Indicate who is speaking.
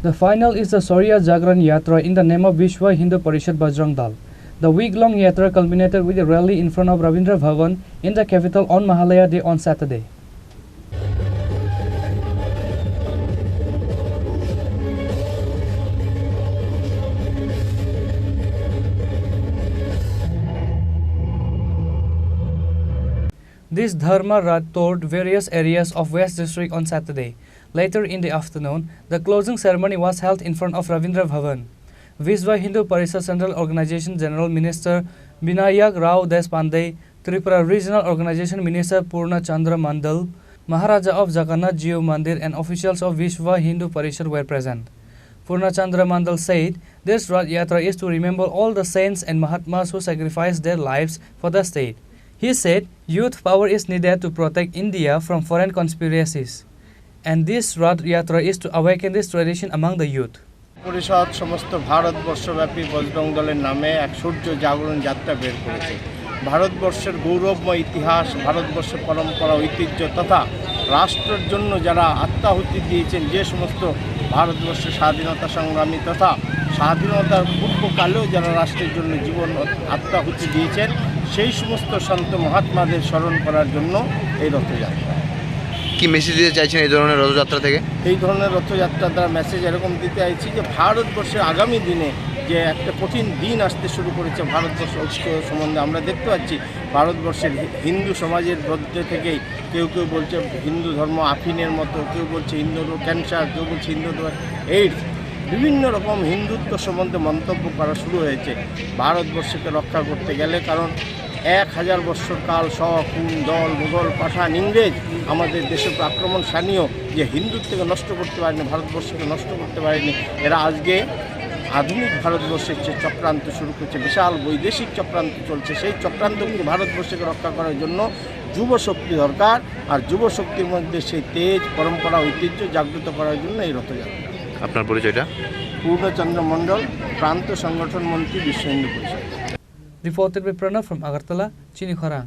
Speaker 1: The final is the Shaurya Jagran Yatra in the name of Vishwa Hindu Parishad Bajrang Dal. The week-long yatra culminated with a rally in front of Rabindra Bhavan in the capital on Mahalaya Day on Saturday. This Dharma Rath toured various areas of West District on Saturday. Later in the afternoon, the closing ceremony was held in front of Rabindra Bhavan. Vishwa Hindu Parishad Central Organization General Minister Binayak Rao Deshpande, Tripura Regional Organization Minister Purna Chandra Mandal, Maharaja of Jagannath Jiu Mandir and officials of Vishwa Hindu Parishad were present. Purna Chandra Mandal said, this Rath Yatra is to remember all the saints and Mahatmas who sacrificed their lives for the state. He said, youth power is needed to protect India from foreign conspiracies. And this Rath Yatra is to awaken this tradition among the youth.
Speaker 2: পরিষদ সমস্ত ভারতবর্ষব্যাপী বজরং দলের নামে এক সূর্য জাগরণ যাত্রা বের করেছে। ভারতবর্ষের গৌরবময় ইতিহাস, ভারতবর্ষের পরম্পরা, ঐতিহ্য তথা রাষ্ট্রের জন্য যারা আত্মাহুতি দিয়েছেন, যে সমস্ত ভারতবর্ষের স্বাধীনতা সংগ্রামী তথা স্বাধীনতার পূর্বকালেও যারা রাষ্ট্রের জন্য জীবন আত্মাহুতি দিয়েছেন, সেই সমস্ত সন্ত মহাত্মাদের স্মরণ করার জন্য এই রথযাত্রা।
Speaker 3: কি মেসেজ দিতে চাইছেন এই ধরনের রথযাত্রা থেকে?
Speaker 2: এই ধরনের রথযাত্রার দ্বারা মেসেজ এরকম দিতে চাইছি যে ভারতবর্ষের আগামী দিনে যে একটা কঠিন দিন আসতে শুরু করেছে ভারতবর্ষ ঐক্য সম্বন্ধে আমরা দেখতে পাচ্ছি। ভারতবর্ষের হিন্দু সমাজের মধ্যে থেকেই কেউ কেউ বলছে হিন্দু ধর্ম আফিনের মতো, কেউ বলছে হিন্দু ক্যান্সার, কেউ বলছে হিন্দু এইডস, বিভিন্ন রকম হিন্দুত্ব সম্বন্ধে মন্তব্য করা শুরু হয়েছে ভারতবর্ষকে রক্ষা করতে গেলে। কারণ 1000 বৎসর কাল খুন, দল, মুঘল, পাঠান, ইংরেজ আমাদের দেশে আক্রমণ সানিয়েও যে হিন্দুত্বকে নষ্ট করতে পারেনি, ভারতবর্ষকে নষ্ট করতে পারেনি, এরা আজকে আধুনিক ভারতবর্ষের যে চক্রান্ত শুরু করছে, বিশাল বৈদেশিক চক্রান্ত চলছে, সেই চক্রান্তকে ভারতবর্ষকে রক্ষা করার জন্য যুব শক্তি দরকার। আর যুব শক্তির মধ্যে সেই তেজ, পরম্পরা, ঐতিহ্য জাগ্রত করার জন্য এই রথযাত্রা।
Speaker 3: আপনার পরিচয়টা?
Speaker 2: পূর্ণচন্দ্র মণ্ডল, প্রান্ত সংগঠন মন্ত্রী, বিশ্ব Hindu Parishad.
Speaker 1: Reported by Pranav from Agartala, Chini, Khorang.